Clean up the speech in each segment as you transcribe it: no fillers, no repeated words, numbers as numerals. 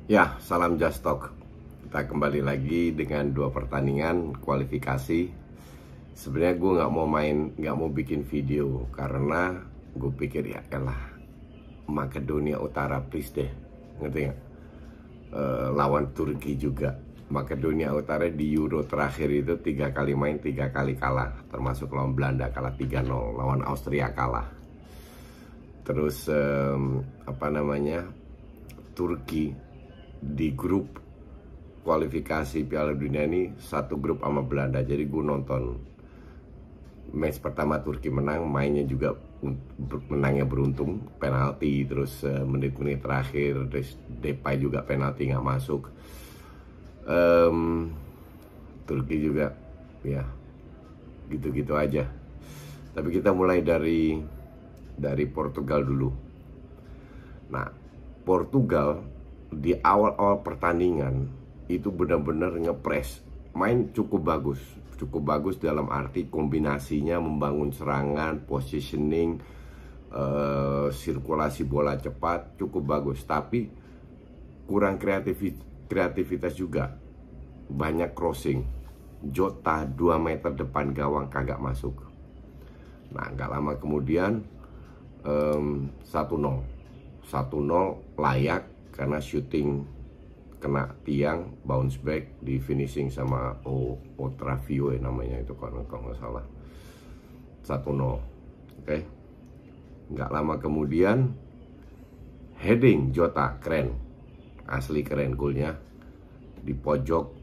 Ya, salam Just Talk. Kita kembali lagi dengan dua pertandingan kualifikasi. Sebenarnya gue nggak mau bikin video karena gue pikir ya elah, Makedonia Utara please deh, ngerti nggak? Lawan Turki juga. Makedonia Utara di Euro terakhir itu 3 kali main 3 kali kalah, termasuk lawan Belanda kalah 3-0, lawan Austria kalah. Terus Turki di grup kualifikasi Piala Dunia ini satu grup sama Belanda. Jadi gue nonton match pertama Turki menang, mainnya juga menangnya beruntung, penalti, terus menit-menit terakhir terus Depay juga penalti nggak masuk. Turki juga ya gitu-gitu aja. Tapi kita mulai dari Portugal dulu. Nah, Portugal di awal-awal pertandingan itu benar-benar ngepres, main cukup bagus dalam arti kombinasinya membangun serangan, positioning, sirkulasi bola cepat cukup bagus, tapi kurang kreativitas juga, banyak crossing. Jota 2 meter depan gawang kagak masuk. Nah, nggak lama kemudian 1-0 layak karena shooting kena tiang, bounce back, di finishing sama Otavio namanya itu kalau nggak salah. 1-0. Oke. Nggak lama kemudian heading Jota, keren, asli keren golnya, di pojok,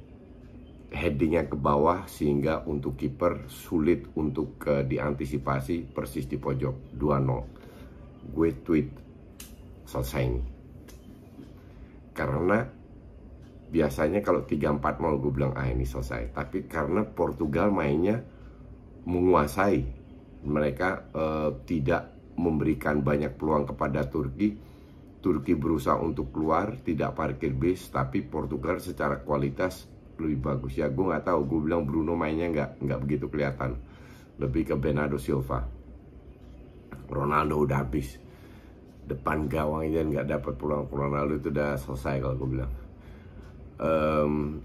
headingnya ke bawah sehingga untuk kiper sulit untuk diantisipasi, persis di pojok. 2-0. Gue tweet selesai ini. Karena biasanya kalau 3-4-0 gue bilang ini selesai. Tapi karena Portugal mainnya menguasai, mereka tidak memberikan banyak peluang kepada Turki. Turki berusaha untuk keluar, tidak parkir bis, tapi Portugal secara kualitas lebih bagus. Ya gue nggak tahu, gue bilang Bruno mainnya nggak begitu kelihatan, lebih ke Bernardo Silva. Ronaldo udah habis, depan gawang aja nggak dapat peluang. Ronaldo itu udah selesai kalau gue bilang. 2-0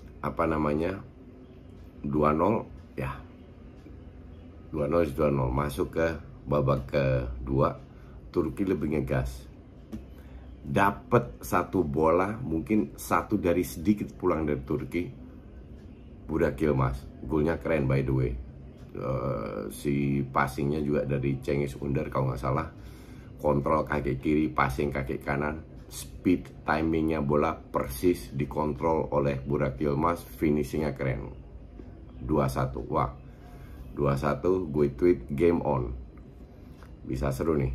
ya, 2-0 masuk ke babak kedua. Turki lebih ngegas, dapat satu bola, mungkin satu dari sedikit pulang dari Turki. Burak Yilmaz, golnya keren by the way. Si passingnya juga dari Cengiz Under kalau nggak salah. Kontrol kaki kiri, passing kaki kanan, speed, timingnya bola persis dikontrol oleh Burak Yilmaz, finishingnya keren. 2-1, wah, 2-1, gue tweet game on, bisa seru nih.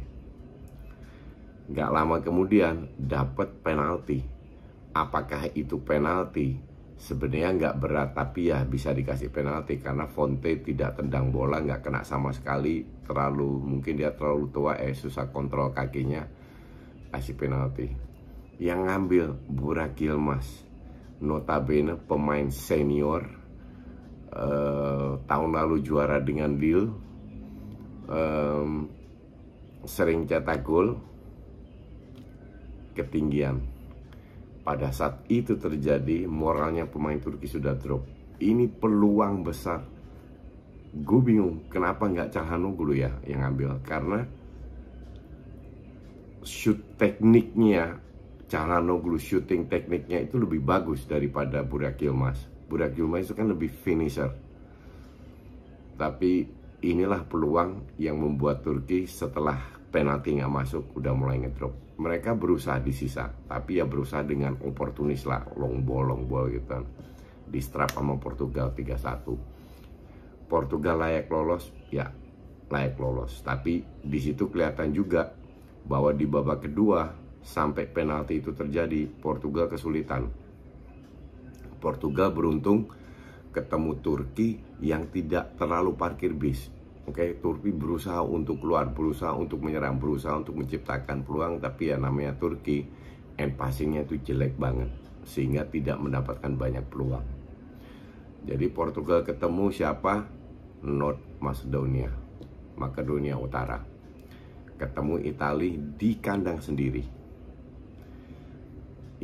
Gak lama kemudian dapat penalti. Apakah itu penalti? Sebenarnya nggak berat, tapi ya bisa dikasih penalti karena Fonte tidak tendang bola, nggak kena sama sekali. Mungkin dia terlalu tua, susah kontrol kakinya, kasih penalti. Yang ngambil Burak Yilmaz, notabene pemain senior, tahun lalu juara dengan Lille, sering cetak gol, ketinggian. Pada saat itu terjadi, moralnya pemain Turki sudah drop. Ini peluang besar. Gue bingung kenapa nggak Calhanoglu ya yang ngambil, karena shoot tekniknya Calhanoglu, shooting tekniknya itu lebih bagus daripada Burak Yilmaz. Burak Yilmaz itu kan lebih finisher. Tapi inilah peluang yang membuat Turki setelah penalti nggak masuk udah mulai ngedrop. Mereka berusaha di sisa, tapi ya berusaha dengan oportunis lah, long ball gitu. Di strap sama Portugal 3-1. Portugal layak lolos, ya layak lolos. Tapi di situ kelihatan juga bahwa di babak kedua sampai penalti itu terjadi, Portugal kesulitan. Portugal beruntung ketemu Turki yang tidak terlalu parkir bis. Oke, Turki berusaha untuk keluar, berusaha untuk menyerang, berusaha untuk menciptakan peluang, tapi ya namanya Turki, end passingnya itu jelek banget, sehingga tidak mendapatkan banyak peluang. Jadi Portugal ketemu siapa? North Makedonia Utara. Ketemu Italia di kandang sendiri.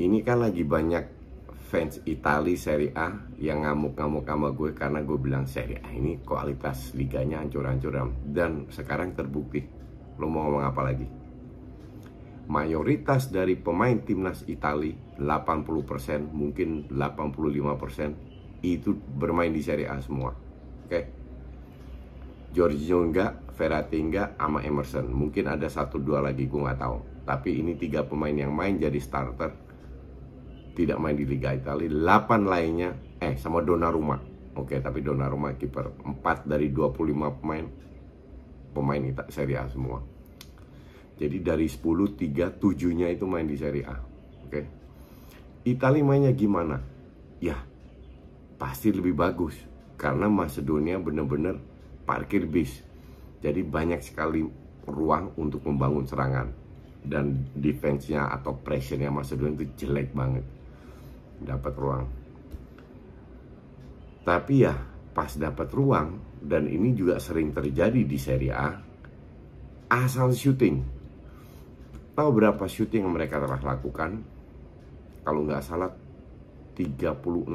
Ini kan lagi banyak fans Italia Serie A yang ngamuk-ngamuk sama gue karena gue bilang Serie A ini kualitas liganya hancur-hancuran. Dan sekarang terbukti. Lo mau ngomong apa lagi? Mayoritas dari pemain timnas Italia, 80%, mungkin 85% itu bermain di Serie A semua. Oke. Jorginho enggak, Verratti enggak, sama Emerson. Mungkin ada 1-2 lagi, gue nggak tahu. Tapi ini 3 pemain yang main jadi starter, tidak main di Liga Italia. 8 lainnya sama Donnarumma. Oke, tapi Donnarumma kiper. 4 dari 25 pemain Serie A semua. Jadi dari 10, 3, 7-nya itu main di Serie A. Oke. Italia mainnya gimana? Ya, pasti lebih bagus karena Macedonia benar-benar parkir bis. Jadi banyak sekali ruang untuk membangun serangan. Dan defense-nya atau pressure-nya Macedonia itu jelek banget. Dapat ruang. Tapi ya pas dapat ruang, dan ini juga sering terjadi di Serie A, asal syuting. Tahu berapa syuting yang mereka telah lakukan? Kalau nggak salah 32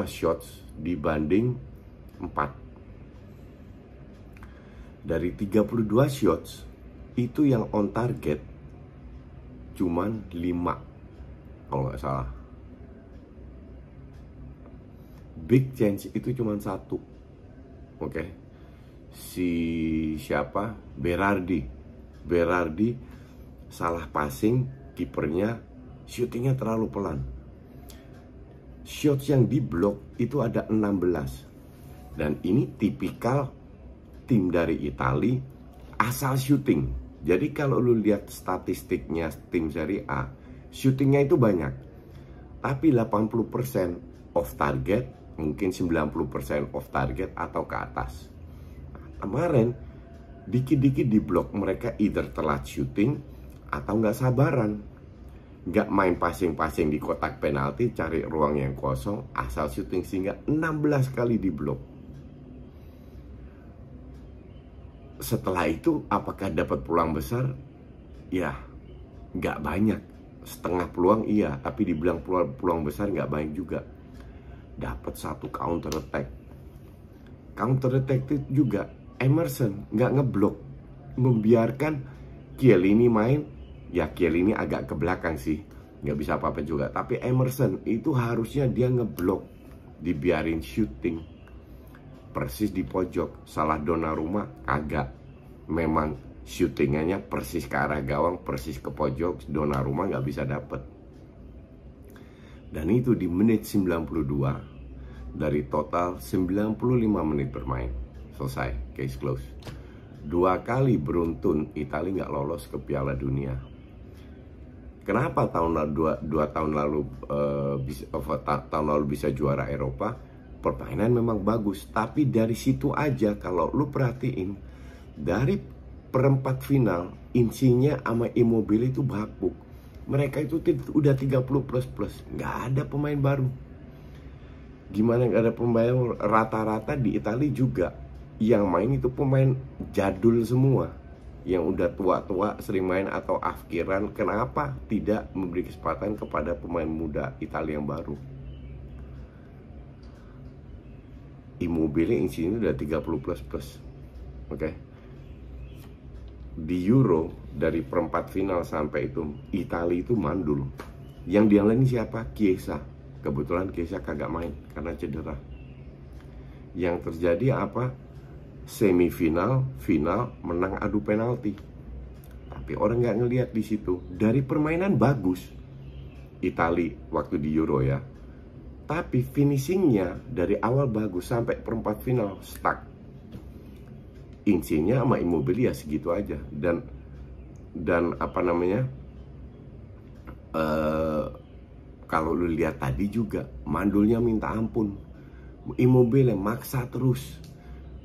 shots dibanding 4. Dari 32 shots itu yang on target cuman 5 kalau nggak salah. Big chance itu cuman 1. Oke. Si siapa? Berardi salah passing, kipernya shootingnya terlalu pelan. Shots yang diblok itu ada 16. Dan ini tipikal tim dari Italia asal shooting. Jadi kalau lu lihat statistiknya tim Serie A, shootingnya itu banyak. Tapi 80% off target, mungkin 90% off target atau ke atas. Kemarin dikit-dikit di blok, mereka either telat shooting atau nggak sabaran, nggak main passing-passing di kotak penalti, cari ruang yang kosong, asal shooting, sehingga 16 kali di blok. Setelah itu apakah dapat peluang besar? Ya, nggak banyak. Setengah peluang iya, tapi dibilang peluang besar nggak banyak juga. Dapat 1 counter attack. Counter attack itu juga Emerson nggak ngeblok, membiarkan Chiellini main. Ya Chiellini agak ke belakang sih, nggak bisa apa-apa juga. Tapi Emerson itu harusnya dia ngeblok, dibiarin shooting. Persis di pojok, salah Donnarumma agak. Memang shootingannya persis ke arah gawang, persis ke pojok, Donnarumma nggak bisa dapet. Dan itu di menit 92 dari total 95 menit bermain. Selesai, case close. 2 kali beruntun Italia nggak lolos ke Piala Dunia. Kenapa tahun lalu bisa juara Eropa? Permainan memang bagus, tapi dari situ aja kalau lu perhatiin, dari perempat final Insigne sama Immobile itu bapuk. Mereka itu udah 30 plus, nggak ada pemain baru. Gimana nggak ada pemain? Rata-rata di Italia juga yang main itu pemain jadul semua, yang udah tua-tua sering main atau afkiran. Kenapa tidak memberi kesempatan kepada pemain muda Italia yang baru? Immobile Insigne udah 30 plus. Oke. Di Euro dari perempat final sampai itu Italia itu mandul. Yang diandelin siapa? Chiesa. Kebetulan Chiesa kagak main karena cedera. Yang terjadi apa? Semifinal, final, menang adu penalti. Tapi orang nggak ngelihat di situ. Dari permainan bagus Italia waktu di Euro ya. Tapi finishingnya dari awal bagus sampai perempat final stuck. Insigne sama Immobile ya segitu aja. Dan apa namanya? Kalau lu lihat tadi juga mandulnya minta ampun. Immobile maksa terus.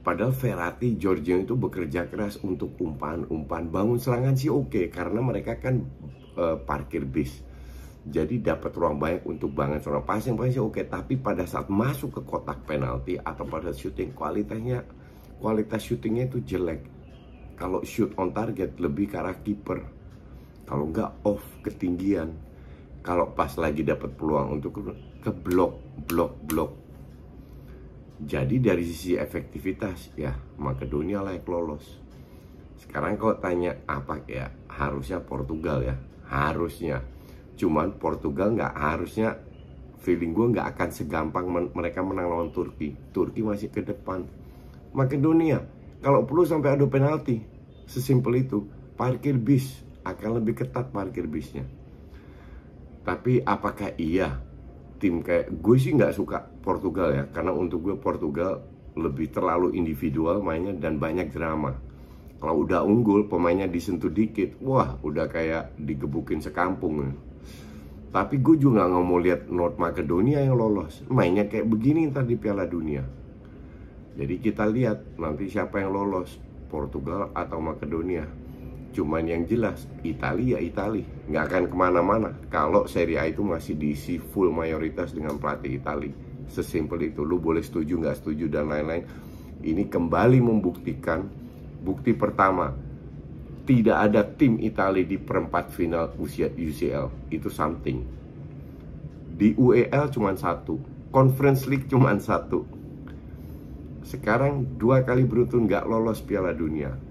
Padahal Verratti, Jorginho itu bekerja keras untuk umpan-umpan, bangun serangan sih oke, karena mereka kan parkir bis. Jadi dapat ruang banyak untuk bangun serangan, passing sih oke. Tapi pada saat masuk ke kotak penalti atau pada shooting, kualitas shootingnya itu jelek. Kalau shoot on target lebih ke arah kiper. kalau nggak off ketinggian. Kalau pas lagi dapat peluang untuk ke blok. Jadi dari sisi efektivitas ya Makedonia layak lolos. Sekarang kalau tanya apa ya, harusnya Portugal ya, harusnya. Cuman Portugal nggak harusnya, feeling gue nggak akan segampang mereka menang lawan Turki. Turki masih ke depan. Makedonia kalau perlu sampai adu penalti, sesimpel itu. Parkir bis akan lebih ketat, parkir bisnya. Tapi apakah iya tim kayak gue sih nggak suka Portugal ya, karena untuk gue Portugal lebih terlalu individual mainnya dan banyak drama. Kalau udah unggul, pemainnya disentuh dikit, wah udah kayak digebukin sekampung. Tapi gue juga nggak mau lihat North Makedonia yang lolos, mainnya kayak begini ntar di Piala Dunia. Jadi kita lihat nanti siapa yang lolos, Portugal atau Makedonia. Cuman yang jelas Italia nggak akan kemana-mana kalau Serie A itu masih diisi full mayoritas dengan pelatih Italia. Sesimpel itu. Lu boleh setuju nggak setuju dan lain-lain. Ini kembali membuktikan bukti pertama, tidak ada tim Italia di perempat final UCL. Itu something. Di UEL cuma satu, Conference League cuma satu. Sekarang 2 kali beruntun nggak lolos Piala Dunia.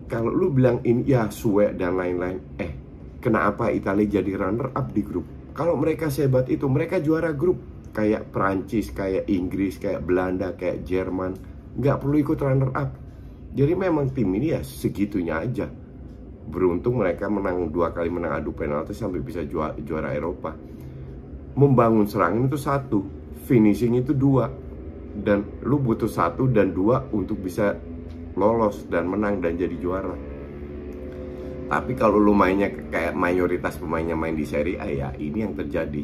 Kalau lu bilang ini ya suwe dan lain-lain, kenapa Italia jadi runner up di grup? Kalau mereka sehebat itu, mereka juara grup. Kayak Perancis, kayak Inggris, kayak Belanda, kayak Jerman, nggak perlu ikut runner up. Jadi memang tim ini ya segitunya aja. Beruntung mereka menang 2 kali menang adu penalti sampai bisa juara Eropa. Membangun serangan itu 1, finishing itu 2, dan lu butuh 1 dan 2 untuk bisa lolos dan menang dan jadi juara. Tapi kalau lu mainnya kayak mayoritas pemainnya main di Serie A, ya ini yang terjadi.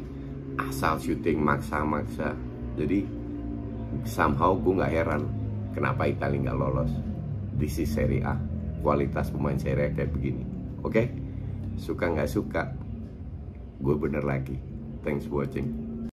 Asal syuting maksa-maksa. Jadi somehow gue nggak heran kenapa Italia nggak lolos. This is Serie A. Kualitas pemain Serie A kayak begini. Oke? Suka nggak suka, gue bener lagi. Thanks for watching.